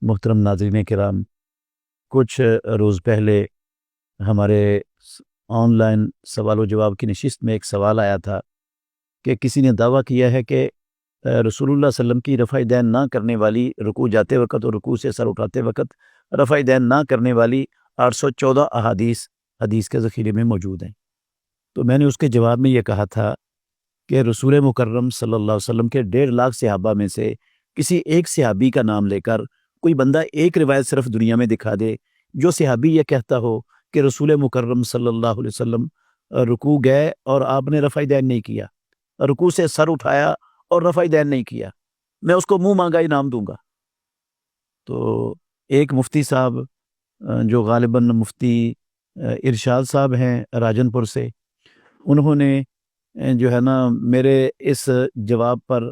محترم ناظرین کرام، کچھ روز پہلے ہمارے آن لائن سوال و جواب کی نشست میں ایک سوال آیا تھا کہ کسی نے دعویٰ کیا ہے کہ رسول اللہ صلی اللہ علیہ وسلم کی رفع دین نہ کرنے والی، رکوع جاتے وقت اور رکوع سے سر اٹھاتے وقت رفع دین نہ کرنے والی 814 احادیث حدیث کے ذخیرے میں موجود ہیں۔ تو میں نے اس کے جواب میں یہ کہا تھا کہ رسول مکرم صلی اللہ علیہ وسلم کے 1.5 لاکھ صحابہ میں سے کسی ایک صحابی کا نام لے کر کوئی بندہ ایک روایت صرف دنیا میں دکھا دے جو صحابی یہ کہتا ہو کہ رسول مکرم صلی اللہ علیہ وسلم رکوع گئے اور آپ نے رفع دین نہیں کیا، رکوع سے سر اٹھایا اور رفع دین نہیں کیا، میں اس کو منہ مانگا انعام دوں گا۔ تو ایک مفتی صاحب جو غالباً مفتی ارشاد صاحب ہیں راجن پور سے، انہوں نے جو ہے نا میرے اس جواب پر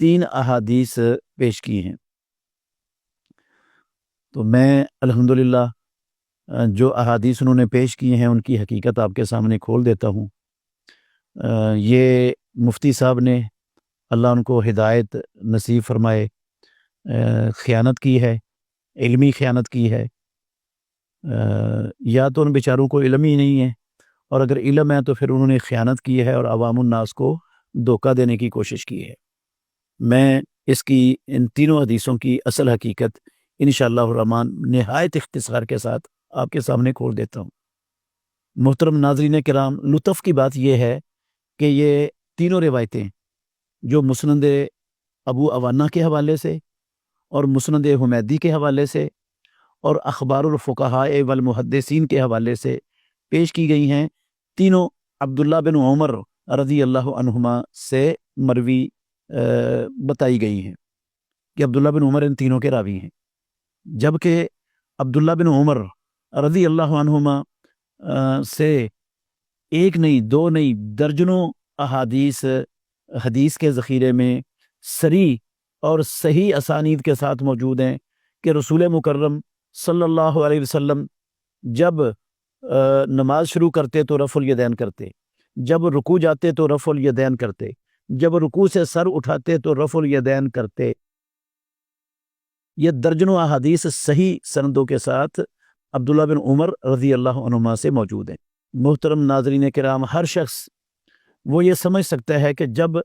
3 احادیث پیش کی ہیں۔ تو میں الحمدللہ جو احادیث انہوں نے پیش کی ہیں ان کی حقیقت آپ کے سامنے کھول دیتا ہوں۔ یہ مفتی صاحب نے، اللہ ان کو ہدایت نصیب فرمائے، خیانت کی ہے، علمی خیانت کی ہے۔ یا تو ان بیچاروں کو علم ہی نہیں ہے، اور اگر علم ہے تو پھر انہوں نے خیانت کی ہے اور عوام الناس کو دھوکہ دینے کی کوشش کی ہے۔ میں اس کی ان تینوں حدیثوں کی اصل حقیقت انشاءاللہ الرحمن نہایت اختصار کے ساتھ آپ کے سامنے کھول دیتا ہوں۔ محترم ناظرین کرام، لطف کی بات یہ ہے کہ یہ تینوں روایتیں جو مسند ابو عوانہ کے حوالے سے اور مسند حمیدی کے حوالے سے اور اخبار الفقہاء والمحدثین کے حوالے سے پیش کی گئی ہیں، تینوں عبداللہ بن عمر رضی اللہ عنہما سے مروی بتائی گئی ہیں کہ عبداللہ بن عمر ان تینوں کے راوی ہیں، جبکہ عبداللہ بن عمر رضی اللہ عنہما سے ایک نہیں، 2 نہیں، درجنوں احادیث حدیث کے ذخیرے میں صریح اور صحیح اسانید کے ساتھ موجود ہیں کہ رسول مکرم صلی اللہ علیہ وسلم جب نماز شروع کرتے تو رفع الیدین کرتے، جب رکوع جاتے تو رفع الیدین کرتے، جب رکوع سے سر اٹھاتے تو رفع الیدین کرتے۔ یہ درجنوں احادیث صحیح سندوں کے ساتھ عبداللہ بن عمر رضی اللہ عنہما سے موجود ہیں۔ محترم ناظرین کرام، ہر شخص وہ یہ سمجھ سکتا ہے کہ جب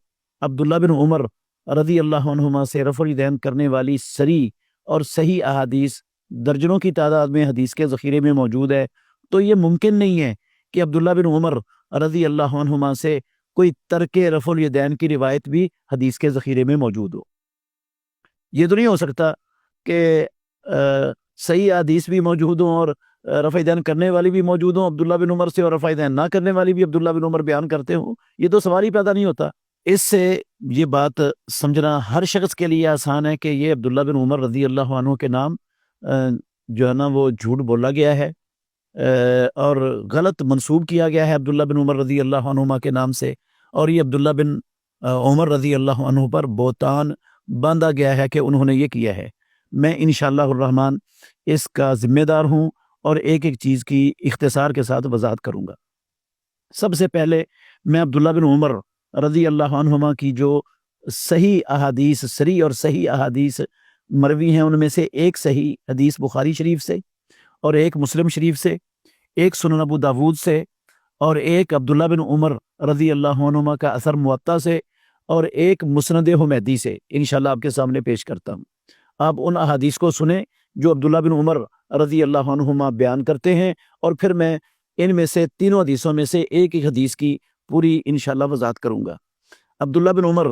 عبداللہ بن عمر رضی اللہ عنہما سے رفع الیدین کرنے والی صریح اور صحیح احادیث درجنوں کی تعداد میں حدیث کے ذخیرے میں موجود ہے، تو یہ ممکن نہیں ہے کہ عبداللہ بن عمر رضی اللہ عنہما سے کوئی ترک رفع الیدین کی روایت بھی حدیث کے ذخیرے میں موجود ہو۔ یہ تو نہیں ہو سکتا کہ صحیح حدیث بھی موجود ہوں اور رفع دین کرنے والی بھی موجود ہوں عبداللہ بن عمر سے، اور رفع دین نہ کرنے والی بھی عبداللہ بن عمر بیان کرتے ہوں۔ یہ تو سوال ہی پیدا نہیں ہوتا۔ اس سے یہ بات سمجھنا ہر شخص کے لیے آسان ہے کہ یہ عبداللہ بن عمر رضی اللہ عنہ کے نام جو ہے نا وہ جھوٹ بولا گیا ہے اور غلط منسوب کیا گیا ہے عبداللہ بن عمر رضی اللہ عنہما کے نام سے، اور یہ عبداللہ بن عمر رضی اللہ عنہ پر بہتان باندھا گیا ہے کہ انہوں نے یہ کیا ہے۔ میں انشاءاللہ الرحمن اس کا ذمہ دار ہوں اور ایک ایک چیز کی اختصار کے ساتھ وضاحت کروں گا۔ سب سے پہلے میں عبداللہ بن عمر رضی اللہ عنہما کی جو صحیح احادیث، صریح اور صحیح احادیث مروی ہیں، ان میں سے ایک صحیح حدیث بخاری شریف سے، اور ایک مسلم شریف سے، ایک سنن ابو داود سے، اور ایک عبداللہ بن عمر رضی اللہ عنہما کا اثر موطا سے، اور ایک مسند حمیدی سے انشاءاللہ آپ کے سامنے پیش کرتا ہوں۔ آپ ان احادیث کو سنیں جو عبداللہ بن عمر رضی اللہ عنہما بیان کرتے ہیں، اور پھر میں ان میں سے تینوں حدیثوں میں سے ایک ایک حدیث کی پوری انشاءاللہ وضاحت کروں گا۔ عبداللہ بن عمر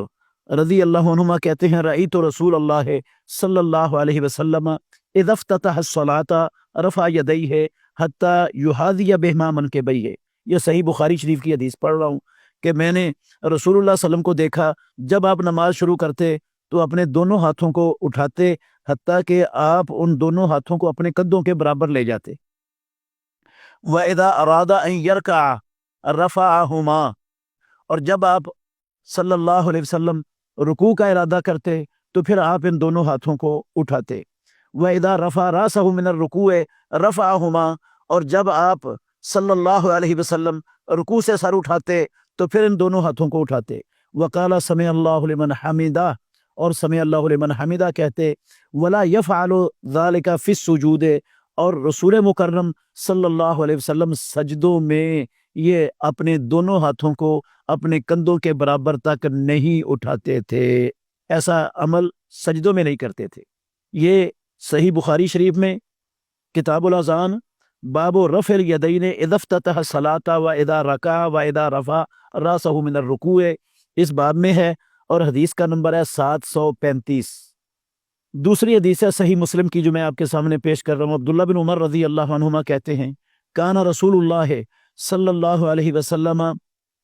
رضی اللہ عنہما کہتے ہیں، رأیت رسول اللہ صلی اللہ علیہ وسلم اذا افتتح الصلاة رفع یدیہ حتی یحاذی بہما منکبیہ۔ یہ صحیح بخاری شریف کی حدیث پڑھ رہا ہوں کہ میں نے رسول اللہ صلی اللہ علیہ وسلم کو دیکھا جب آپ نماز شروع کرتے تو اپنے دونوں ہاتھوں کو اٹھاتے حتیٰ کہ آپ ان دونوں ہاتھوں کو اپنے قدوں کے برابر لے جاتے۔ وَإِذَا أَرَادَ أَن يَرْكَعَ رَفَعَهُمَا، اور جب آپ صلی اللہ علیہ وسلم رکوع کا ارادہ کرتے تو پھر آپ ان دونوں ہاتھوں کو اٹھاتے۔ وَإِذَا رَفَعَ رَأْسَهُ مِنَ الرُّكُوعِ رَفَعَهُمَا، اور جب آپ صلی اللہ علیہ وسلم رکوع سے سر اٹھاتے تو پھر ان دونوں ہاتھوں کو اٹھاتے۔ وَقَالَ سَمِعَ اللَّهُ لِمَنْ حَمِدَهُ، اور سمع اللہ لمن حمدہ کہتے، ولا یفعل ذلک فی السجود، اور رسول مکرم صلی اللہ علیہ وسلم سجدوں میں یہ اپنے دونوں ہاتھوں کو اپنے کندھوں کے برابر تک نہیں اٹھاتے تھے، ایسا عمل سجدوں میں نہیں کرتے تھے۔ یہ صحیح بخاری شریف میں کتاب الاذان باب رفع الیدین اذا افتتح الصلاۃ و اذا رکع و اذا رفع راسہ من الرکوع، اس باب میں ہے، اور حدیث کا نمبر ہے 735۔ دوسری حدیث ہے صحیح مسلم کی جو میں آپ کے سامنے پیش کر رہا ہوں۔ عبداللہ بن عمر رضی اللہ عنہما کہتے ہیں، کان رسول اللہ صلی اللہ علیہ وسلم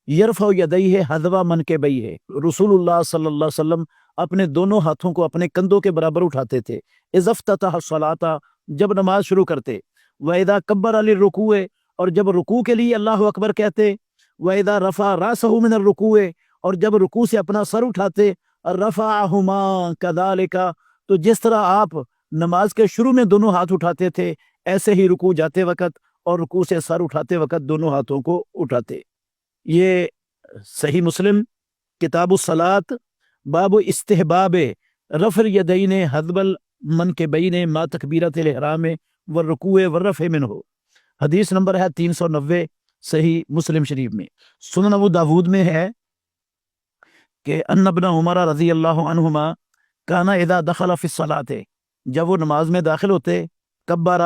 یرفع یدیہ حذو منکبیہ، رسول اللہ صلی اللہ علیہ وسلم اپنے دونوں ہاتھوں کو اپنے کندھوں کے برابر اٹھاتے تھے، اذا افتتح الصلاۃ، جب نماز شروع کرتے، وَإِذَا كَبَّرَ لِلرُّكُوعِ، اور جب رکوع کے لیے اللہ اکبر کہتے، وَإِذَا رَفَعَ رَأْسَهُ مِنَ الرُّكُوعِ، اور جب رکوع سے اپنا سر اٹھاتے، رَفَعَهُمَا كَذَلِكَ، تو جس طرح آپ نماز کے شروع میں دونوں ہاتھ اٹھاتے تھے ایسے ہی رکوع جاتے وقت اور رکوع سے سر اٹھاتے وقت دونوں ہاتھوں کو اٹھاتے۔ یہ صحیح مسلم کتاب الصلاۃ باب استحباب رفع الیدین حذو المنکبین ما تکبیرۃ الاحرام والرکوع والرفع منہ، حدیث نمبر ہے 390 صحیح مسلم شریف میں۔ سنن ابو داود میں ہے کہ ان ابن عمر رضی اللہ عنہما کانا اذا دخل فی الصلاۃ، جب وہ نماز میں داخل ہوتے، کبر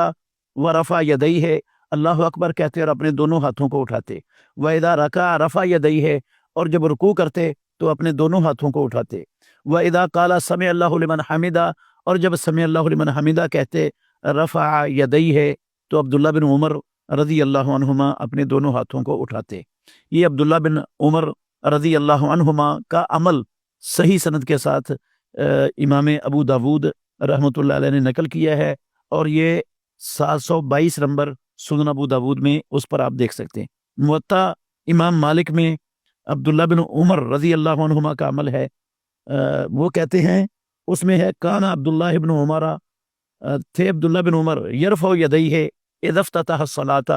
ورفع یدیہ، اللہ اکبر کہتے اور اپنے دونوں ہاتھوں کو اٹھاتے، واذا رکع رفع یدیہ، اور جب رکوع کرتے تو اپنے دونوں ہاتھوں کو اٹھاتے، واذا قال سمع اللہ لمن حمدہ، اور جب سمع اللہ لمن حمدہ کہتے، رفع یدیہ، تو عبداللہ بن عمر رضی اللہ عنہما اپنے دونوں ہاتھوں کو اٹھاتے۔ یہ عبداللہ بن عمر رضی اللہ عنہما کا عمل صحیح سند کے ساتھ امام ابو داود رحمۃ اللہ علیہ نے نقل کیا ہے، اور یہ 722 نمبر سنن ابو داود میں اس پر آپ دیکھ سکتے ہیں۔ موطا امام مالک میں عبداللہ بن عمر رضی اللہ عنہما کا عمل ہے، وہ کہتے ہیں اس میں ہے، کان عبداللہ بن عمر، تھے عبداللہ بن عمر، یرفع یدیہ اذا افتتح الصلاۃ،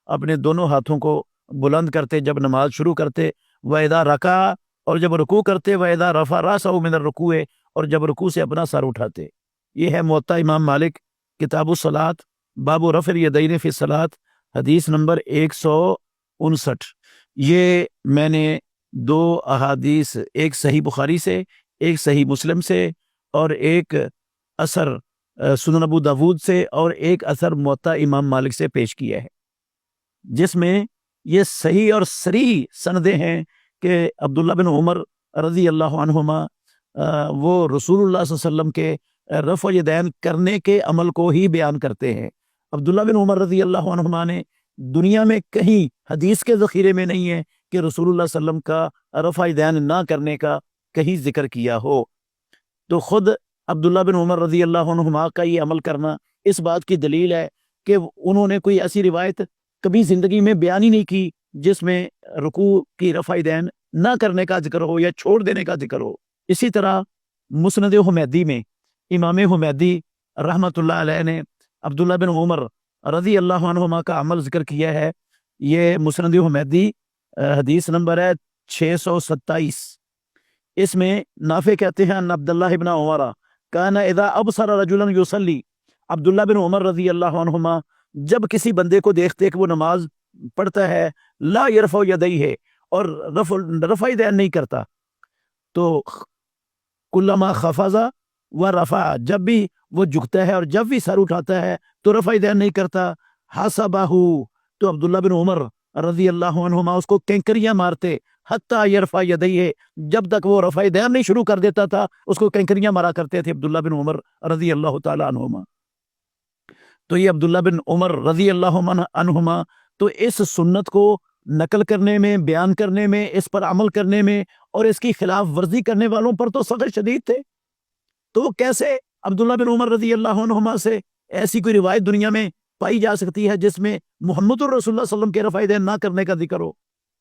اپنے دونوں ہاتھوں کو بلند کرتے جب نماز شروع کرتے، واذا رکع، اور جب رکوع کرتے، واذا رفع راسہ من الرکوع، اور جب رکوع سے اپنا سر اٹھاتے۔ یہ ہے موطا امام مالک کتاب الصلاۃ باب رفع الیدین فی الصلاۃ، حدیث نمبر 159۔ یہ میں نے دو احادیث، ایک صحیح بخاری سے، ایک صحیح مسلم سے، اور ایک اثر سنن ابو داود سے، اور ایک اثر موطا امام مالک سے پیش کیا ہے، جس میں یہ صحیح اور صریح سندیں ہیں کہ عبداللہ بن عمر رضی اللہ عنہما وہ رسول اللہ صلی اللہ علیہ وسلم کے رفع یدین کرنے کے عمل کو ہی بیان کرتے ہیں۔ عبداللہ بن عمر رضی اللہ عنہما نے دنیا میں کہیں حدیث کے ذخیرے میں نہیں ہے کہ رسول اللہ صلی اللہ علیہ وسلم کا رفع یدین نہ کرنے کا کہیں ذکر کیا ہو، تو خود عبداللہ بن عمر رضی اللہ عنہما کا یہ عمل کرنا اس بات کی دلیل ہے کہ انہوں نے کوئی ایسی روایت کبھی زندگی میں بیان ہی نہیں کی جس میں رکوع کی رفع یدین نہ کرنے کا ذکر ہو یا چھوڑ دینے کا ذکر ہو۔ اسی طرح مسند حمیدی میں امام حمیدی رحمۃ اللہ علیہ نے عبداللہ بن عمر رضی اللہ عنہما کا عمل ذکر کیا ہے، یہ مسند حمیدی حدیث نمبر ہے 627۔ اس میں نافع کہتے ہیں ان عبداللہ بن عمر کان اذا ابصر رجلا یصلی، عبداللہ بن عمر رضی اللہ عنہما جب کسی بندے کو دیکھتے کہ وہ نماز پڑھتا ہے، لا یرفع یدیہ، اور رفع یدین نہیں کرتا، تو کلما خفض و رفع، جب بھی وہ جھکتا ہے اور جب بھی سر اٹھاتا ہے تو رفع یدین نہیں کرتا، حسبہ، تو عبداللہ بن عمر رضی اللہ عنہما اس کو کینکریاں مارتے، حتی یرفع یدیہ، جب تک وہ رفع یدین نہیں شروع کر دیتا تھا اس کو کینکریاں مارا کرتے تھے عبداللہ بن عمر رضی اللہ تعالی عنہما۔ تو یہ عبداللہ بن عمر رضی اللہ عنہما تو اس سنت کو نقل کرنے میں، بیان کرنے میں، اس پر عمل کرنے میں اور اس کی خلاف ورزی کرنے والوں پر تو سخت شدید تھے، تو وہ کیسے عبداللہ بن عمر رضی اللہ عنہما سے ایسی کوئی روایت دنیا میں پائی جا سکتی ہے جس میں محمد الرسول اللہ صلی اللہ علیہ وسلم کے رفع یدین نہ کرنے کا ذکر ہو؟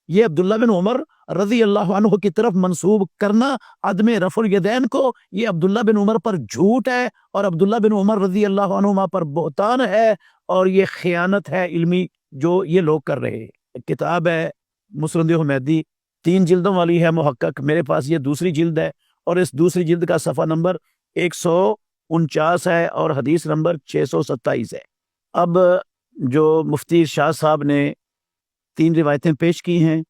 یہ عبداللہ بن عمر رضی اللہ عنہ کی طرف منسوب کرنا عدم رفع الیدین کو، یہ عبداللہ بن عمر پر جھوٹ ہے اور عبداللہ بن عمر رضی اللہ عنہما پر بہتان ہے، اور یہ خیانت ہے علمی جو یہ لوگ کر رہے ہیں۔ کتاب ہے مسند حمیدی، 3 جلدوں والی ہے محقق، میرے پاس یہ دوسری جلد ہے، اور اس دوسری جلد کا صفحہ نمبر 149 ہے اور حدیث نمبر 627 ہے۔ اب جو مفتی شاہ صاحب نے 3 روایتیں پیش کی ہیں،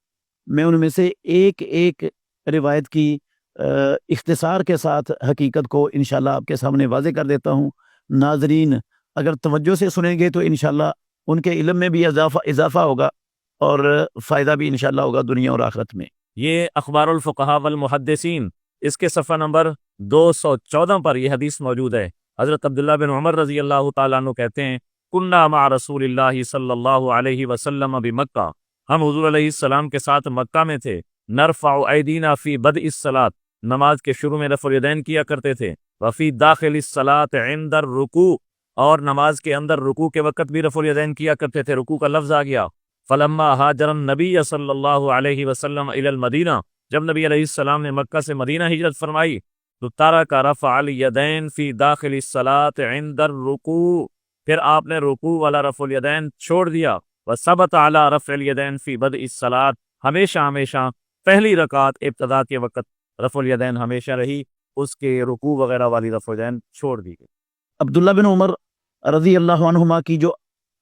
میں ان میں سے ایک ایک روایت کی اختصار کے ساتھ حقیقت کو انشاءاللہ آپ کے سامنے واضح کر دیتا ہوں۔ ناظرین اگر توجہ سے سنیں گے تو انشاءاللہ ان کے علم میں بھی اضافہ ہوگا اور فائدہ بھی انشاءاللہ ہوگا دنیا اور آخرت میں۔ یہ اخبار الفقہاء والمحدثین، اس کے صفحہ نمبر 214 پر یہ حدیث موجود ہے۔ حضرت عبداللہ بن عمر رضی اللہ تعالیٰ عنہ کہتے ہیں، کننا مع رسول اللہ صلی اللہ علیہ وسلم بمکہ، ہم حضور علیہ السلام کے ساتھ مکہ میں تھے، نرفع ایدینا فی بدء الصلاۃ، نماز کے شروع میں رفع الیدین کیا کرتے تھے، وفی داخل الصلاۃ عند الرکوع، اور نماز کے اندر رکوع کے وقت بھی رفع الیدین کیا کرتے تھے، رکوع کا لفظ آ گیا۔ فلما ہاجر النبی صلی اللہ علیہ وسلم الی المدینہ، جب نبی علیہ السلام نے مکہ سے مدینہ ہجرت فرمائی تو ترک رفع الیدین فی داخل الصلاۃ عند الرکوع، پھر آپ نے رکوع والا رفع الیدین چھوڑ دیا، وثبت علی رفع الیدین فی بدء الصلاۃ، ہمیشہ پہلی رکعت ابتدا کے وقت رفع الیدین ہمیشہ رہی، اس کے رکوع وغیرہ والی رفع الیدین چھوڑ دی گئی۔ عبداللہ بن عمر رضی اللہ عنہما کی جو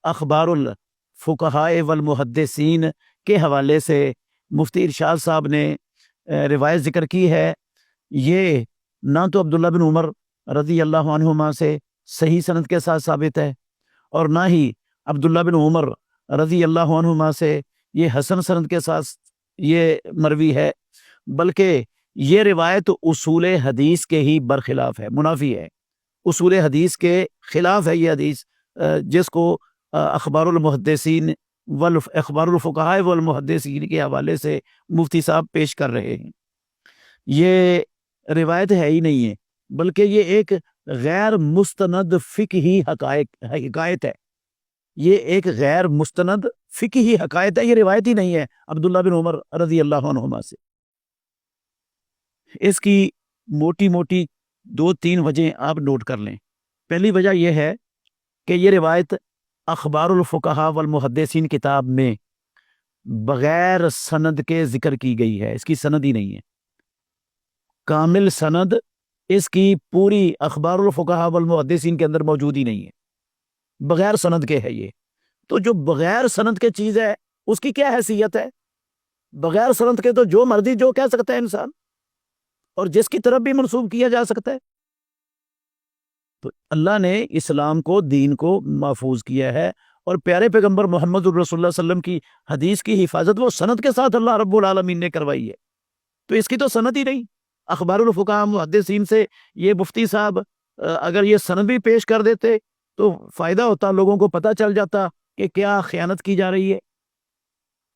اخبار الفقہاء والمحدثین کے حوالے سے مفتی ارشاد صاحب نے روایت ذکر کی ہے، یہ نہ تو عبداللہ بن عمر رضی اللہ عنہما سے صحیح سند کے ساتھ ثابت ہے، اور نہ ہی عبداللہ بن عمر رضی اللہ عنہما سے یہ حسن سند کے ساتھ یہ مروی ہے، بلکہ یہ روایت اصول حدیث کے ہی برخلاف ہے، منافی ہے، اصول حدیث کے خلاف ہے یہ حدیث، جس کو اخبار المحدثین اخبار الفقہاء والمحدثین کے حوالے سے مفتی صاحب پیش کر رہے ہیں۔ یہ روایت ہے ہی نہیں ہے، بلکہ یہ ایک غیر مستند فقہی حکایت ہے، یہ ایک غیر مستند فقہی حکایت ہے، یہ روایت ہی نہیں ہے عبداللہ بن عمر رضی اللہ عنہما سے۔ اس کی موٹی 2-3 وجہیں آپ نوٹ کر لیں۔ پہلی وجہ یہ ہے کہ یہ روایت اخبار الفقہاء والمحدثین کتاب میں بغیر سند کے ذکر کی گئی ہے، اس کی سند ہی نہیں ہے، کامل سند اس کی پوری اخبار الفقہاء والمحدثین کے اندر موجود ہی نہیں ہے، بغیر سند کے ہے یہ۔ تو جو بغیر سند کے چیز ہے اس کی کیا حیثیت ہے؟ بغیر سند کے تو جو مرضی جو کہہ سکتا ہے انسان، اور جس کی طرف بھی منسوب کیا جا سکتا ہے۔ تو اللہ نے اسلام کو، دین کو محفوظ کیا ہے، اور پیارے پیغمبر محمد رسول اللہ صلی اللہ علیہ وسلم کی حدیث کی حفاظت وہ سند کے ساتھ اللہ رب العالمین نے کروائی ہے، تو اس کی تو سند ہی نہیں۔ اخبار الفقہاء محدثین سے یہ مفتی صاحب اگر یہ سند بھی پیش کر دیتے تو فائدہ ہوتا، لوگوں کو پتہ چل جاتا کہ کیا خیانت کی جا رہی ہے۔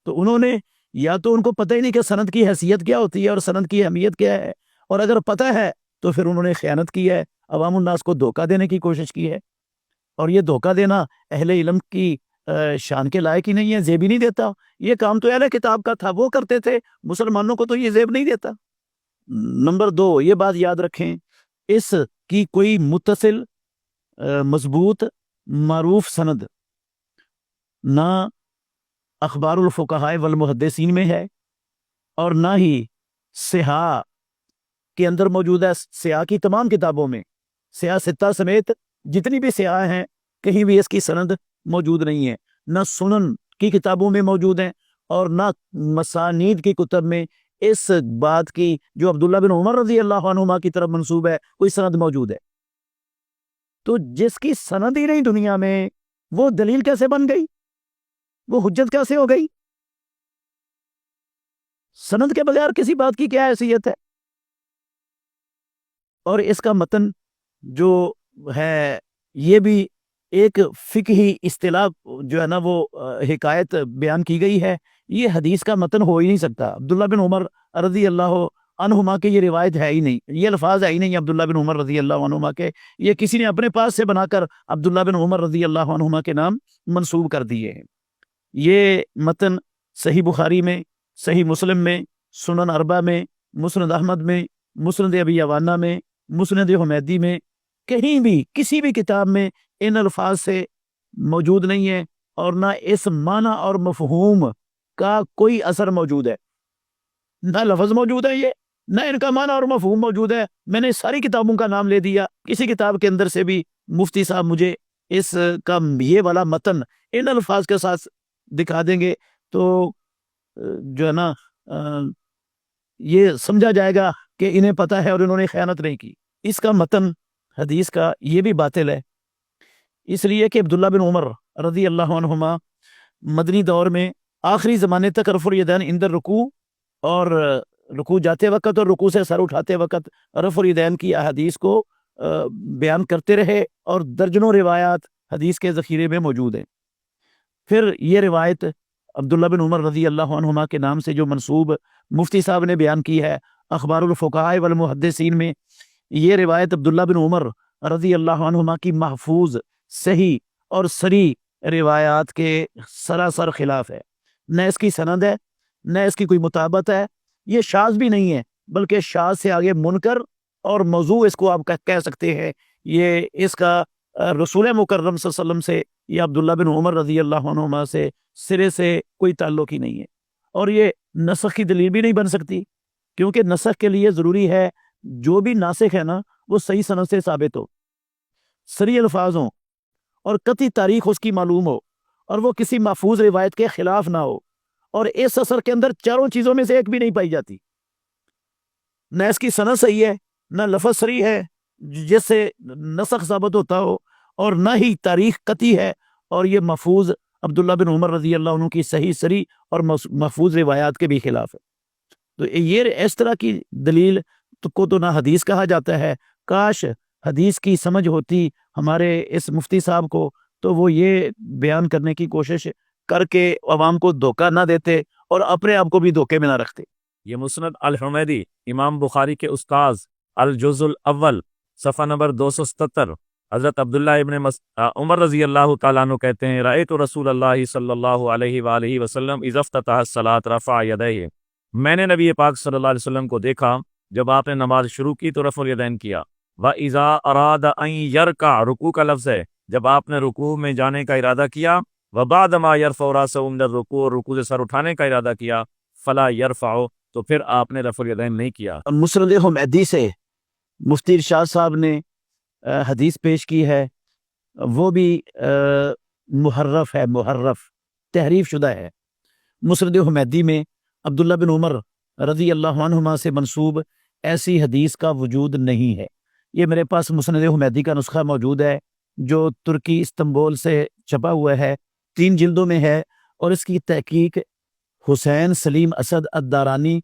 تو انہوں نے یا تو ان کو پتہ ہی نہیں کہ سند کی حیثیت کیا ہوتی ہے اور سند کی اہمیت کیا ہے، اور اگر پتہ ہے تو پھر انہوں نے خیانت کی ہے، عوام الناس کو دھوکہ دینے کی کوشش کی ہے، اور یہ دھوکہ دینا اہل علم کی شان کے لائق ہی نہیں ہے، زیب ہی نہیں دیتا۔ یہ کام تو اہل کتاب کا تھا، وہ کرتے تھے، مسلمانوں کو تو یہ زیب نہیں دیتا۔ نمبر 2 یہ بات یاد رکھیں، اس کی کوئی متصل مضبوط معروف سند نہ اخبار الفقہاء والمحدثین میں ہے، اور نہ ہی صحاح کے اندر موجود ہے۔ صحاح کی تمام کتابوں میں، صحاح 6 سمیت جتنی بھی صحاح ہیں، کہیں بھی اس کی سند موجود نہیں ہے، نہ سنن کی کتابوں میں موجود ہیں، اور نہ مسانید کی کتب میں اس بات کی جو عبداللہ بن عمر رضی اللہ عنہما کی طرف منسوب ہے کوئی سند موجود ہے۔ تو جس کی سند ہی نہیں دنیا میں، وہ دلیل کیسے بن گئی؟ وہ حجت کیسے ہو گئی؟ سند کے بغیر کسی بات کی کیا حیثیت ہے؟ اور اس کا متن جو ہے یہ بھی ایک فقہی اصطلاح جو ہے نا وہ حکایت بیان کی گئی ہے، یہ حدیث کا متن ہو ہی نہیں سکتا۔ عبداللہ بن عمر رضی اللہ عنہما کے یہ روایت ہے ہی نہیں، یہ الفاظ ہے ہی نہیں عبداللہ بن عمر رضی اللہ عنہما کے، یہ کسی نے اپنے پاس سے بنا کر عبداللہ بن عمر رضی اللہ عنہما کے نام منسوب کر دیے ہیں۔ یہ متن صحیح بخاری میں، صحیح مسلم میں، سنن اربع میں، مسند احمد میں، مسند ابی عوانہ میں، مسند حمیدی میں، کہیں بھی کسی بھی کتاب میں ان الفاظ سے موجود نہیں ہے، اور نہ اس معنی اور مفہوم کا کوئی اثر موجود ہے، نہ لفظ موجود ہے یہ، نہ ان کا معنی اور مفہوم موجود ہے. میں نے ساری کتابوں کا نام لے دیا, کسی کتاب کے اندر سے بھی مفتی صاحب مجھے اس کا یہ والا متن ان الفاظ کے ساتھ دکھا دیں گے تو جو ہے نا یہ سمجھا جائے گا کہ انہیں پتہ ہے اور انہوں نے خیانت نہیں کی. اس کا متن حدیث کا یہ بھی باطل ہے, اس لیے کہ عبداللہ بن عمر رضی اللہ عنہما مدنی دور میں آخری زمانے تک رفع الیدین عند الرکوع اور رکوع جاتے وقت اور رکوع سے سر اٹھاتے وقت رفع الیدین کی احادیث کو بیان کرتے رہے, اور درجنوں روایات حدیث کے ذخیرے میں موجود ہیں. پھر یہ روایت عبداللہ بن عمر رضی اللہ عنہما کے نام سے جو منسوب مفتی صاحب نے بیان کی ہے اخبار الفقہاء والمحدثین میں, یہ روایت عبداللہ بن عمر رضی اللہ عنہما کی محفوظ صحیح اور صریح روایات کے سراسر خلاف ہے. نہ اس کی سند ہے نہ اس کی کوئی مطابقت ہے, یہ شاذ بھی نہیں ہے بلکہ شاذ سے آگے منکر اور موضوع اس کو آپ کہہ سکتے ہیں. یہ اس کا رسول مکرم صلی اللہ علیہ وسلم سے یا عبداللہ بن عمر رضی اللہ عنہما سے سرے سے کوئی تعلق ہی نہیں ہے, اور یہ نسخ کی دلیل بھی نہیں بن سکتی, کیونکہ نسخ کے لیے ضروری ہے جو بھی ناسخ ہے نا وہ صحیح سند سے ثابت ہو, صریح الفاظ ہوں اور قطعی تاریخ اس کی معلوم ہو, اور وہ کسی محفوظ روایت کے خلاف نہ ہو, اور اس اثر کے اندر چاروں چیزوں میں سے ایک بھی نہیں پائی جاتی. نہ اس کی سند صحیح ہے, نہ لفظ صریح ہے جس سے نسخ ثابت ہوتا ہو, اور نہ ہی تاریخ قطعی ہے, اور یہ محفوظ عبداللہ بن عمر رضی اللہ عنہ کی صحیح صریح اور محفوظ روایات کے بھی خلاف ہے. تو یہ اس طرح کی دلیل کو تو نہ حدیث کہا جاتا ہے. کاش حدیث کی سمجھ ہوتی ہمارے اس مفتی صاحب کو تو وہ یہ بیان کرنے کی کوشش کر کے عوام کو دھوکہ نہ دیتے اور اپنے آپ کو بھی دھوکے میں نہ رکھتے. یہ مسند الحمیدی امام بخاری کے استاذ الجزء الاول صفحہ نمبر 277 حضرت عبداللہ ابن عمر رضی اللہ تعالیٰ عنہ کہتے ہیں رأیت رسول اللہ صلی اللہ علیہ وآلہ وسلم اذا افتتح الصلاۃ رفع یدیہ, میں نے نبی پاک صلی اللہ علیہ وسلم کو دیکھا جب آپ نے نماز شروع کی تو رفع الیدین کیا. وَإِذَا أَرَادَ أَن يَرْكَعَ, رکوع کا لفظ ہے, جب آپ نے رکوع میں جانے کا ارادہ کیا. وَبَعْدَ مَا يَرْفَعُ رَأْسَهُ مِنَ الرُّكُوعِ, رکوع سے سر اٹھانے کا ارادہ کیا. فَلَا يَرْفَعُ, تو پھر آپ نے رفع الیدین نہیں کیا. مسند حمیدی سے مفتی ارشاد صاحب نے حدیث پیش کی ہے, وہ بھی محرف ہے, محرف تحریف شدہ ہے. مسند حمیدی میں عبداللہ بن عمر رضی اللہ عنہما سے منسوب ایسی حدیث کا وجود نہیں ہے. یہ میرے پاس مسند حمیدی کا نسخہ موجود ہے جو ترکی استنبول سے چھپا ہوا ہے, 3 جلدوں میں ہے, اور اس کی تحقیق حسین سلیم اسد الدارانی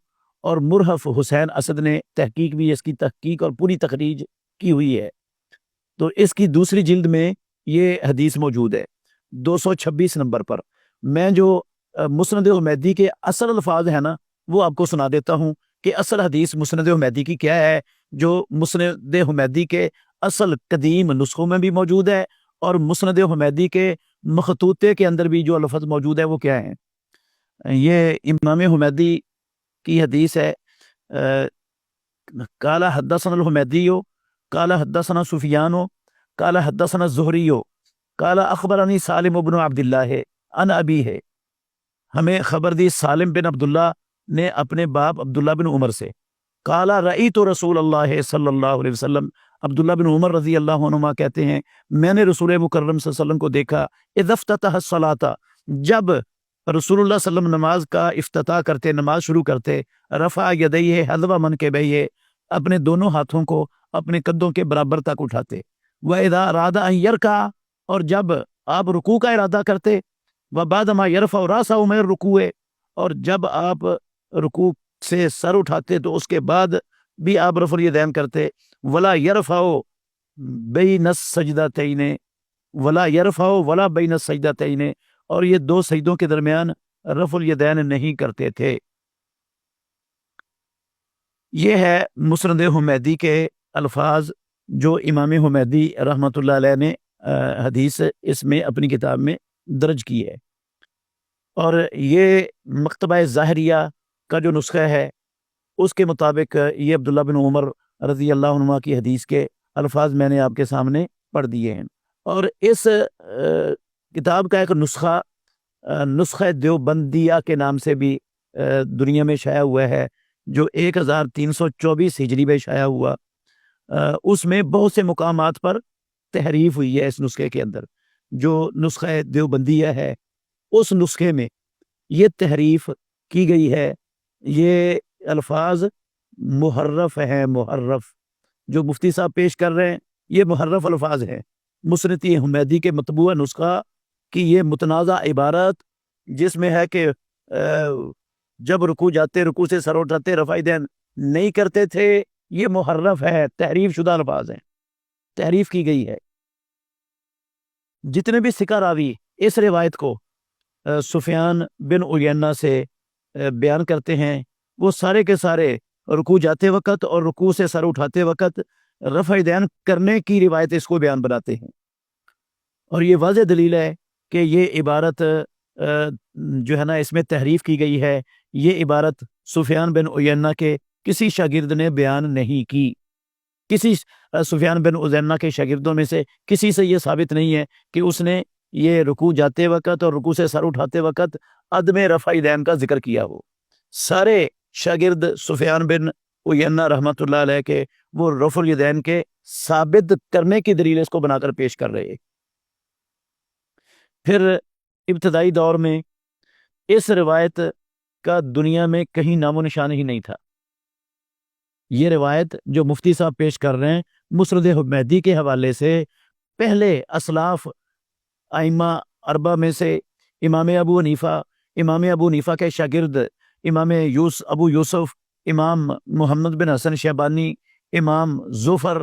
اور مرحف حسین اسد نے تحقیق بھی اس کی تحقیق اور پوری تخریج کی ہوئی ہے. تو اس کی دوسری جلد میں یہ حدیث موجود ہے 226 نمبر پر. میں جو مسند حمیدی کے اصل الفاظ ہیں نا وہ آپ کو سنا دیتا ہوں کہ اصل حدیث مسند حمیدی کی کیا ہے, جو مسند حمیدی کے اصل قدیم نسخوں میں بھی موجود ہے, اور مسند حمیدی کے مخطوطے کے اندر بھی جو لفظ موجود ہے وہ کیا ہیں. یہ امام حمیدی کی حدیث ہے, قال حدثنا الحمیدی قال حدثنا سفیان قال حدثنا الزہری قال اخبرنی سالم بن عبداللہ عن ابی ہے, ہمیں خبر دی سالم بن عبداللہ نے اپنے باپ عبداللہ بن عمر سے. قال رأیت رسول اللہ صلی اللہ علیہ وسلم, عبداللہ بن عمر رضی اللہ عنہما کہتے ہیں میں نے رسول مکرم صلی اللہ علیہ وسلم کو دیکھا اذا افتتح الصلاۃ, جب رسول اللہ صلی اللہ علیہ وسلم نماز کا افتتاح کرتے, نماز شروع کرتے, رفع یدیہ حذو منکبیہ, اپنے دونوں ہاتھوں کو اپنے قدوں کے برابر تک اٹھاتے. وَإِذَا أَرَادَ أَن يَرْكَعَ, اور جب آپ رکوع کا ارادہ کرتے. وَبَعْدَ مَا يَرْفَعُ رَأْسَهُ مِنَ الرُّكُوعِ, اور جب آپ رکوع سے سر اٹھاتے تو اس کے بعد بھی آپ رفع الیدین کرتے. وَلَا يَرْفَعُ بَيْنَ السَّجْدَتَيْنِ, وَلَا يَرْفَعُ وَلَا بَيْنَ السَّجْدَتَيْنِ, اور یہ 2 سجدوں کے درمیان رفع الیدین نہیں کرتے تھے. یہ ہے مسند حمیدی کے الفاظ جو امام حمیدی رحمۃ اللہ علیہ نے حدیث اس میں اپنی کتاب میں درج کی ہے. اور یہ مکتبہ ظاہریہ کا جو نسخہ ہے اس کے مطابق یہ عبداللہ بن عمر رضی اللہ عنہ کی حدیث کے الفاظ میں نے آپ کے سامنے پڑھ دیے ہیں. اور اس کتاب کا ایک نسخہ دیوبندیہ کے نام سے بھی دنیا میں شائع ہوا ہے, جو 1324 ہجری میں شائع ہوا، اس میں بہت سے مقامات پر تحریف ہوئی ہے اس نسخے کے اندر۔ جو نسخہ دیوبندیہ ہے اس نسخے میں یہ تحریف کی گئی ہے، یہ الفاظ محرف ہیں، محرف جو مفتی صاحب پیش کر رہے ہیں یہ محرف الفاظ ہیں۔ مسند حمیدی کے مطبوعہ نسخہ کی یہ متنازع عبارت جس میں ہے کہ جب رکوع جاتے رکوع سے سر اٹھاتے رفع دین نہیں کرتے تھے، یہ محرف ہے، تحریف شدہ الفاظ ہیں، تحریف کی گئی ہے۔ جتنے بھی ثقہ راوی اس روایت کو سفیان بن عیینہ سے بیان کرتے ہیں وہ سارے کے سارے رکوع جاتے وقت اور رکوع سے سر اٹھاتے وقت رفع دین کرنے کی روایت اس کو بیان بناتے ہیں، اور یہ واضح دلیل ہے کہ یہ عبارت جو ہے نا اس میں تحریف کی گئی ہے۔ یہ عبارت سفیان بن عیینہ کے کسی شاگرد نے بیان نہیں کی، کسی سفیان بن عیینہ کے شاگردوں میں سے کسی سے یہ ثابت نہیں ہے کہ اس نے یہ رکوع جاتے وقت اور رکوع سے سر اٹھاتے وقت عدم رفع دین کا ذکر کیا ہو۔ سارے شاگرد سفیان بن عیینہ رحمۃ اللہ علیہ کے وہ رفع الیدین کے ثابت کرنے کی دلیل اس کو بنا کر پیش کر رہے۔ پھر ابتدائی دور میں اس روایت کا دنیا میں کہیں نام و نشان ہی نہیں تھا۔ یہ روایت جو مفتی صاحب پیش کر رہے ہیں مسند حمیدی کے حوالے سے پہلے اسلاف ائمہ اربعہ میں سے امام ابو حنیفہ کے شاگرد امام ابو یوسف، امام محمد بن حسن شیبانی، امام ظفر،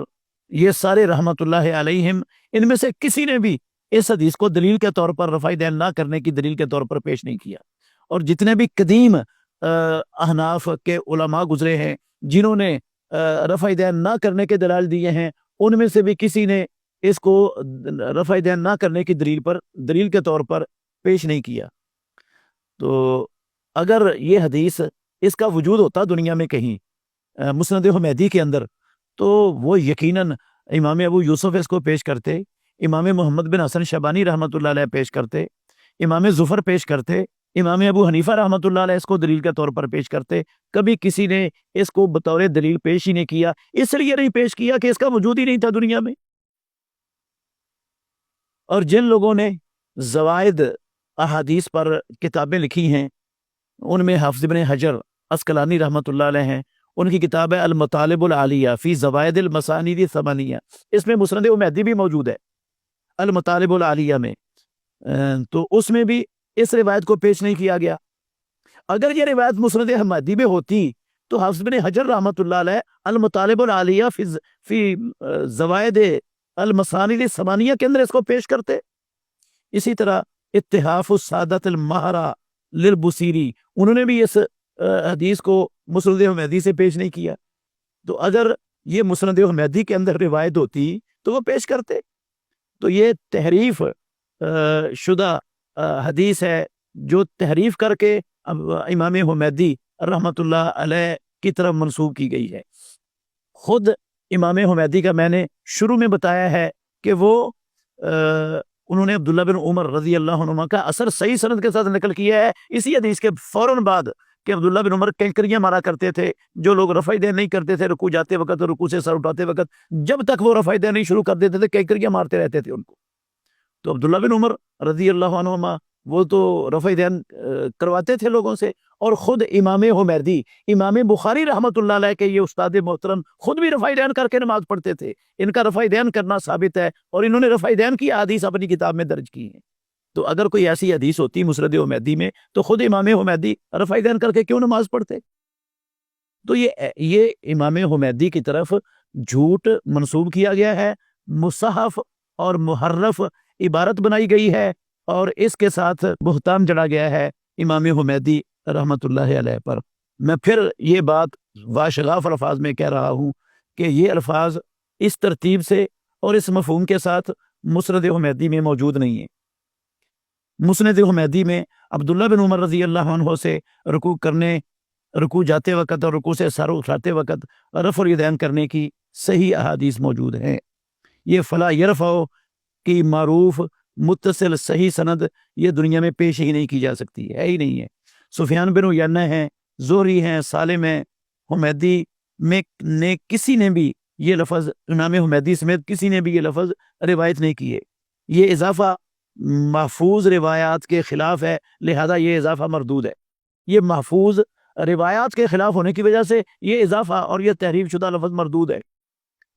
یہ سارے رحمت اللہ علیہم ان میں سے کسی نے بھی اس حدیث کو دلیل کے طور پر رفع دین نہ کرنے کی دلیل کے طور پر پیش نہیں کیا۔ اور جتنے بھی قدیم احناف کے علماء گزرے ہیں جنہوں نے رفع دین نہ کرنے کے دلائل دیے ہیں ان میں سے بھی کسی نے اس کو رفع دین نہ کرنے کی دلیل کے طور پر پیش نہیں کیا۔ تو اگر یہ حدیث اس کا وجود ہوتا دنیا میں کہیں مسند حمیدی کے اندر تو وہ یقیناً امام ابو یوسف اس کو پیش کرتے، امام محمد بن حسن شیبانی رحمۃ اللہ علیہ پیش کرتے، امام ظفر پیش کرتے، امام ابو حنیفہ رحمۃ اللہ علیہ اس کو دلیل کے طور پر پیش کرتے۔ کبھی کسی نے اس کو بطور دلیل پیش ہی نہیں کیا، اس لیے نہیں پیش کیا کہ اس کا وجود ہی نہیں تھا دنیا میں۔ اور جن لوگوں نے زوائد احادیث پر کتابیں لکھی ہیں ان میں حافظ ابن حجر عسقلانی رحمۃ اللہ علیہ ہیں، ان کی کتاب ہے المطالب العالیہ فی زوائد المسانید الثمانیہ، اس میں مسند حمیدی بھی موجود ہے المطالب العالیہ میں، تو اس میں بھی اس روایت کو پیش نہیں کیا گیا۔ اگر یہ روایت مسند حمیدی میں ہوتی تو حافظ بن حجر رحمۃ اللہ علیہ المطالب العالیہ فی زوائد المسانید الثمانیہ کے اندر اس کو پیش کرتے۔ اسی طرح اتحاف السادۃ المہرہ للبصیری، انہوں نے بھی اس حدیث کو مسند حمیدی سے پیش نہیں کیا۔ تو اگر یہ مسند حمیدی کے اندر روایت ہوتی تو وہ پیش کرتے۔ تو یہ تحریف شدہ حدیث ہے جو تحریف کر کے امام حمیدی رحمۃ اللہ علیہ کی طرف منسوب کی گئی ہے۔ خود امام حمیدی کا میں نے شروع میں بتایا ہے کہ وہ انہوں نے عبداللہ بن عمر رضی اللہ عنہما کا اثر صحیح سند کے ساتھ نقل کیا ہے اسی حدیث کے فوراً بعد کہ عبداللہ بن عمر کینکریاں مارا کرتے تھے جو لوگ رفع دین نہیں کرتے تھے رکوع جاتے وقت اور رکوع سے سر اٹھاتے وقت، جب تک وہ رفع دین نہیں شروع کر دیتے تھے کینکریاں مارتے رہتے تھے ان کو۔ تو عبداللہ بن عمر رضی اللہ عنہما وہ تو رفع دین کرواتے تھے لوگوں سے، اور خود امام حمیدی، امام بخاری رحمۃ اللہ علیہ کے یہ استاد محترم خود بھی رفع دین کر کے نماز پڑھتے تھے، ان کا رفع دین کرنا ثابت ہے اور انہوں نے رفع دین کی احادیث اپنی کتاب میں درج کی ہیں۔ تو اگر کوئی ایسی حدیث ہوتی مسند حمیدی میں تو خود امام حمیدی رفع دین کر کے کیوں نماز پڑھتے؟ تو یہ امام حمیدی کی طرف جھوٹ منسوب کیا گیا ہے، مصحف اور محرف عبارت بنائی گئی ہے اور اس کے ساتھ بہتان جڑا گیا ہے امام حمیدی رحمۃ اللہ علیہ پر۔ میں پھر یہ بات واشغاف الفاظ میں کہہ رہا ہوں کہ یہ الفاظ اس ترتیب سے اور اس مفہوم کے ساتھ مسند حمیدی میں موجود نہیں ہیں۔ مسند حمیدی میں عبداللہ بن عمر رضی اللہ عنہ سے رکوع جاتے وقت اور رکوع سے سر اٹھاتے وقت رفع الیدین کرنے کی صحیح احادیث موجود ہیں۔ یہ فلا یرفع کی معروف متصل صحیح سند یہ دنیا میں پیش ہی نہیں کی جا سکتی ہے ہی نہیں ہے۔ سفیان بن عیینہ ہیں، زہری ہیں، سالم ہیں، حمیدی میں نے کسی نے بھی یہ لفظ، امام حمیدی سمیت کسی نے بھی یہ لفظ روایت نہیں کیے. یہ اضافہ محفوظ روایات کے خلاف ہے، لہذا یہ اضافہ مردود ہے. یہ محفوظ روایات کے خلاف ہونے کی وجہ سے یہ اضافہ اور یہ تحریف شدہ لفظ مردود ہے.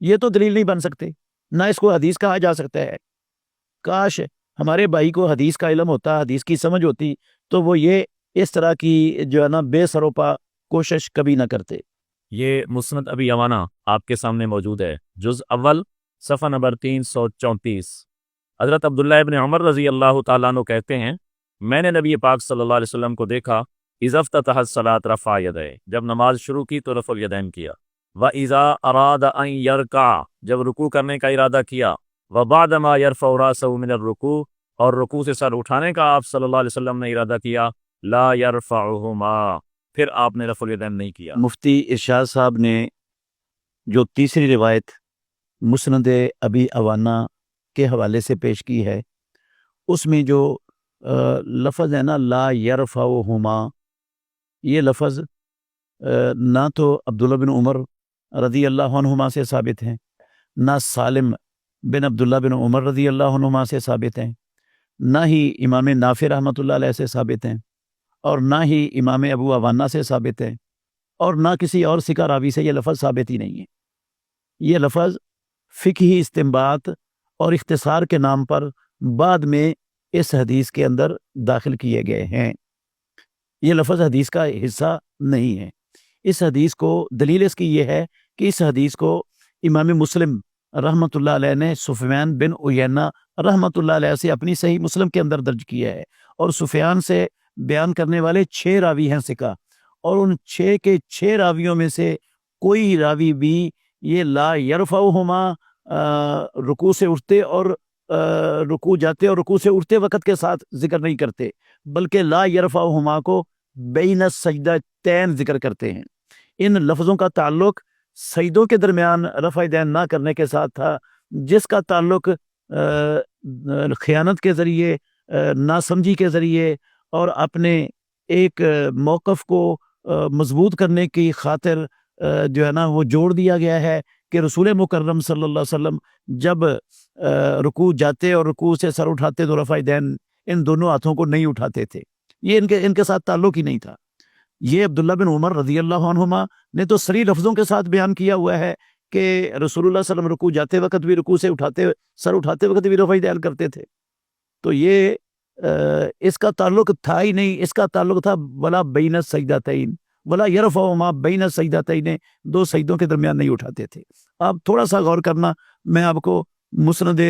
یہ تو دلیل نہیں بن سکتے، نہ اس کو حدیث کہا جا سکتا ہے. کاش ہمارے بھائی کو حدیث کا علم ہوتا، حدیث کی سمجھ ہوتی، تو وہ یہ اس طرح کی جو ہے نا بے سروپا کوشش کبھی نہ کرتے. یہ مسند ابی عوانہ آپ کے سامنے موجود ہے، جز اول صفحہ نمبر 334. حضرت عبداللہ ابن عمر رضی اللہ تعالیٰ عنہ کہتے ہیں، میں نے نبی پاک صلی اللہ علیہ وسلم کو دیکھا، اذا افتتح الصلاۃ رفع یدیہ، جب نماز شروع کی تو رفع الیدین کیا، وَإِذَا أَرَادَ أَن يَرْكَعَ، جب رکوع کرنے کا ارادہ کیا، وَبَعْدَمَا يَرْفَعُ رَأْسَهُ مِنَ الرُّكُوعِ، اور رکوع سے سر اٹھانے کا آپ صلی اللہ علیہ وسلم نے ارادہ کیا، لا يرفعهما، پھر آپ نے رفع الیدین نہیں کیا. مفتی ارشاد صاحب نے جو تیسری روایت مسند ابی عوانہ کے حوالے سے پیش کی ہے، اس میں جو لفظ ہے نا لا یرفعہما، یہ لفظ نہ تو عبداللہ بن عمر رضی اللہ عنہما سے ثابت ہیں، نہ سالم بن عبداللہ بن عمر رضی اللہ عنہما سے ثابت ہیں، نہ ہی امام نافع رحمۃ اللہ علیہ سے ثابت ہیں، اور نہ ہی امام ابو عوانہ سے ثابت ہے، اور نہ کسی اور ثقہ راوی سے یہ لفظ ثابت ہی نہیں ہے. یہ لفظ فقہی استنباط اور اختصار کے نام پر بعد میں اس حدیث کے اندر داخل کیے گئے ہیں. یہ لفظ حدیث کا حصہ نہیں ہے. اس حدیث کو دلیل اس کی یہ ہے کہ اس حدیث کو امام مسلم رحمۃ اللہ علیہ نے سفیان بن عیینہ رحمۃ اللہ علیہ سے اپنی صحیح مسلم کے اندر درج کیا ہے، اور سفیان سے بیان کرنے والے 6 راوی ہیں ثقہ، اور ان 6 کے 6 راویوں میں سے کوئی راوی بھی یہ لا یرفعہما رکوع سے اٹھتے اور رکوع جاتے اور رکوع سے اٹھتے وقت کے ساتھ ذکر نہیں کرتے، بلکہ لا یرفعہما کو بین السجدتین ذکر کرتے ہیں. ان لفظوں کا تعلق سجدوں کے درمیان رفع یدین نہ کرنے کے ساتھ تھا، جس کا تعلق خیانت کے ذریعے، ناسمجھی کے ذریعے اور اپنے ایک موقف کو مضبوط کرنے کی خاطر جو ہے نا وہ جوڑ دیا گیا ہے کہ رسول مکرم صلی اللہ علیہ وسلم جب رکوع جاتے اور رکوع سے سر اٹھاتے تو رفع یدین ان دونوں ہاتھوں کو نہیں اٹھاتے تھے. یہ ان کے ساتھ تعلق ہی نہیں تھا. یہ عبداللہ بن عمر رضی اللہ عنہما نے تو صریح لفظوں کے ساتھ بیان کیا ہوا ہے کہ رسول اللہ صلی اللہ علیہ وسلم رکوع جاتے وقت بھی، رکوع سے سر اٹھاتے وقت بھی رفع یدین کرتے تھے. تو یہ اس کا تعلق تھا ہی نہیں. اس کا تعلق تھا ولا بین السجدتین، ولا یرفعہما بین السجدتین، 2 سجدوں کے درمیان نہیں اٹھاتے تھے. آپ تھوڑا سا غور کرنا، میں آپ کو مسند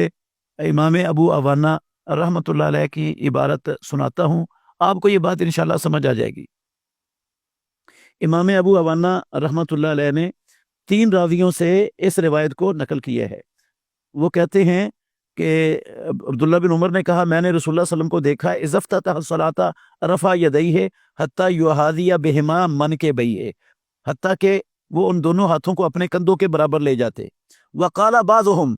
امام ابو عوانہ رحمۃ اللہ علیہ کی عبارت سناتا ہوں، آپ کو یہ بات انشاءاللہ سمجھ آ جائے گی. امام ابو عوانہ رحمۃ اللہ علیہ نے 3 راویوں سے اس روایت کو نقل کیا ہے. وہ کہتے ہیں کہ عبداللہ بن عمر نے کہا، میں نے رسول اللہ صلی اللہ علیہ وسلم کو دیکھا اذا افتتح الصلاۃ رفع یدیہ حتی یحاذی بہما منکبیہ، حتیٰ کہ وہ ان دونوں ہاتھوں کو اپنے کندھوں کے برابر لے جاتے. وقال بعضهم،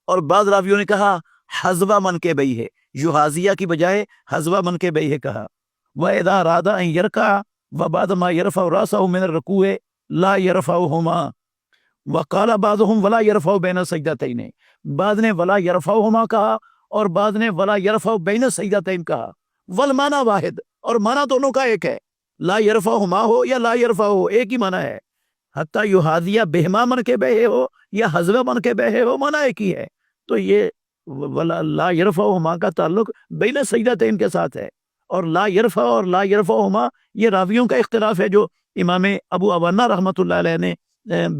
اور بعض راویوں نے کہا حذو منکبیہ، یحاذیہ کی بجائے حذو منکبیہ کہا. واذا اراد ان یرکع وبعد ما يرفع راسه من الركوع لا يرفعهما. وقال بعضهم ولا يرفع بين السجدتين، بعض نے ولا يرفعهما کہا اور بعض نے ولا يرفع بين السجدتين کہا. والمعنى واحد، اور معنی دونوں کا ایک ہے، لا يرفعهما ہو یا لا يرفع ہو، ایک ہی معنی ہے. حتی یحاذی بہما منکبیہ ہو یا حذو منکبیہ ہو، معنی ایک ہی ہے. تو یہ ولا لا يرفعهما کا تعلق بین السجدتين کے ساتھ ہے، اور لا یرفع اور لا یرفعہما یہ راویوں کا اختلاف ہے جو امام ابو عوانہ رحمۃ اللہ علیہ نے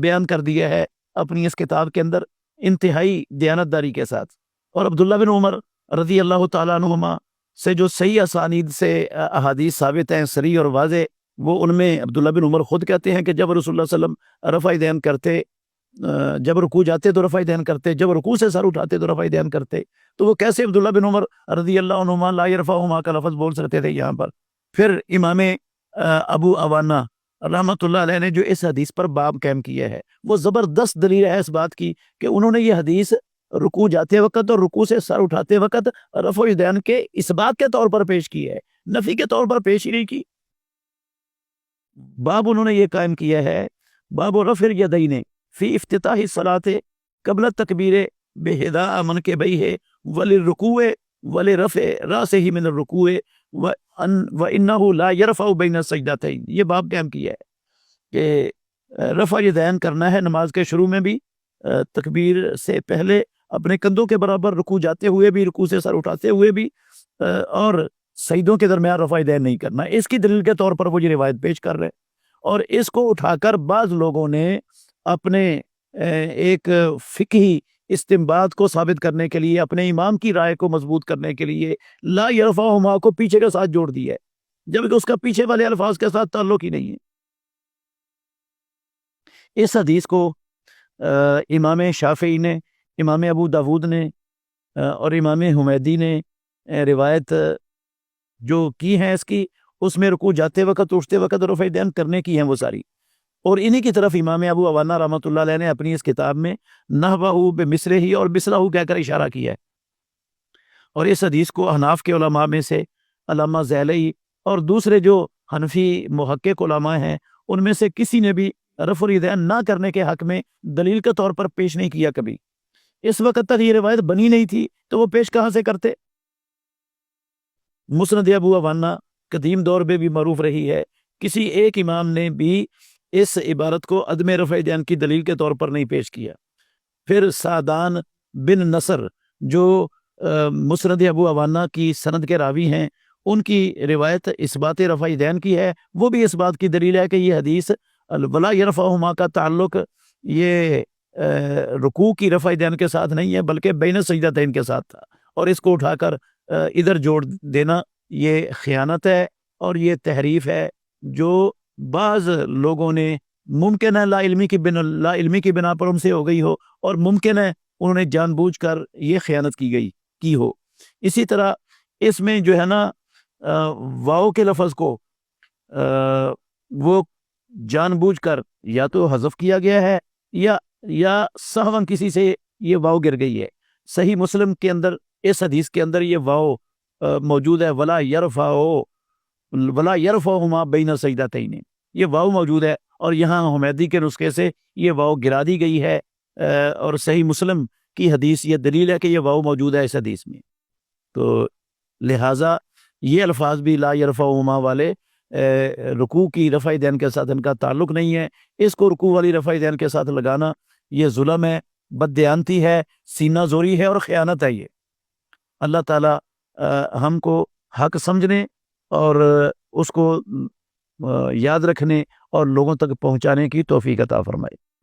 بیان کر دیا ہے اپنی اس کتاب کے اندر انتہائی دیانتداری کے ساتھ. اور عبداللہ بن عمر رضی اللہ تعالیٰ عنہما سے جو صحیح اسانید سے احادیث ثابت ہیں صریح اور واضح، وہ ان میں عبداللہ بن عمر خود کہتے ہیں کہ جب رسول اللہ صلی اللہ علیہ وسلم رفع یدین کرتے، جب رکوع جاتے تو رفع یدین کرتے، جب رکوع سے سر اٹھاتے تو رفع یدین کرتے. تو وہ کیسے عبداللہ بن عمر رضی اللہ عنہما لا یرفعہما کا لفظ بول سکتے تھے یہاں پر؟ پھر امام ابو عوانہ رحمۃ اللہ علیہ نے جو اس حدیث پر باب قائم کیا ہے، وہ زبردست دلیل ہے اس بات کی کہ انہوں نے یہ حدیث رکوع جاتے وقت اور رکوع سے سر اٹھاتے وقت رفع یدین کے اس بات کے طور پر پیش کی ہے، نفی کے طور پر پیش ہی نہیں کی. باب انہوں نے یہ قائم کیا ہے باب رفع الیدین فی افتتاح الصلاۃ قبل التکبیر بحذاء منکبیہ وللرکوع ولرفع راسہ من الرکوع وانہ لا یرفع بین السجدتین. یہ باب قائم کیا ہے کہ رفع الیدین کرنا ہے نماز کے شروع میں بھی، تکبیر سے پہلے اپنے کندھوں کے برابر، رکوع جاتے ہوئے بھی، رکوع سے سر اٹھاتے ہوئے بھی، اور سجدوں کے درمیان رفع الیدین نہیں کرنا. اس کی دلیل کے طور پر وہ یہ روایت پیش کر رہے، اور اس کو اٹھا کر بعض لوگوں نے اپنے ایک فقہی استنباط کو ثابت کرنے کے لیے، اپنے امام کی رائے کو مضبوط کرنے کے لیے لا یرفعہما کو پیچھے کے ساتھ جوڑ دیا ہے، جبکہ اس کا پیچھے والے الفاظ کے ساتھ تعلق ہی نہیں ہے. اس حدیث کو امام شافعی نے، امام ابو داود نے اور امام حمیدی نے روایت جو کی ہیں اس میں رکوع جاتے وقت، اٹھتے وقت رفع الیدین کرنے کی ہیں وہ ساری. اور انہی کی طرف امام ابو عوانہ رحمۃ اللہ علیہ نے اپنی اس کتاب میں نحوہ بمثلہ اور مثلہ کہہ کر اشارہ کیا ہے. اور اس حدیث کو احناف کے علماء میں سے علامہ زیلعی اور دوسرے جو حنفی محقق علماء ہیں ان میں سے کسی نے بھی رفع الیدین نہ کرنے کے حق میں دلیل کے طور پر پیش نہیں کیا کبھی. اس وقت تک یہ روایت بنی نہیں تھی تو وہ پیش کہاں سے کرتے؟ مسند ابو عوانہ قدیم دور میں بھی معروف رہی ہے، کسی ایک امام نے بھی اس عبارت کو عدم رفع الیدین کی دلیل کے طور پر نہیں پیش کیا. پھر سعدان بن نصر جو مسند ابو عوانہ کی سند کے راوی ہیں، ان کی روایت اثبات رفع الیدین کی ہے. وہ بھی اس بات کی دلیل ہے کہ یہ حدیث ولا یرفعہما کا تعلق یہ رکوع کی رفع الیدین کے ساتھ نہیں ہے بلکہ بین سجدتین کے ساتھ تھا، اور اس کو اٹھا کر ادھر جوڑ دینا یہ خیانت ہے اور یہ تحریف ہے جو بعض لوگوں نے ممکن ہے لا علمی کی بنا پر ان سے ہو گئی ہو، اور ممکن ہے انہوں نے جان بوجھ کر یہ خیانت کی ہو. اسی طرح اس میں جو ہے نا واو کے لفظ کو وہ جان بوجھ کر یا تو حذف کیا گیا ہے یا سہواً کسی سے یہ واو گر گئی ہے. صحیح مسلم کے اندر اس حدیث کے اندر یہ واو موجود ہے، ولا یرفعہما بین سجدتین، یہ واو موجود ہے، اور یہاں حمیدی کے نسخے سے یہ واو گرا دی گئی ہے، اور صحیح مسلم کی حدیث یہ دلیل ہے کہ یہ واو موجود ہے اس حدیث میں. تو لہٰذا یہ الفاظ بھی لا یرفعہما والے رکوع کی رفع الیدین کے ساتھ ان کا تعلق نہیں ہے. اس کو رکوع والی رفع الیدین کے ساتھ لگانا یہ ظلم ہے، بددیانتی ہے، سینہ زوری ہے اور خیانت ہے. یہ اللہ تعالی ہم کو حق سمجھنے اور اس کو یاد رکھنے اور لوگوں تک پہنچانے کی توفیق عطا فرمائے.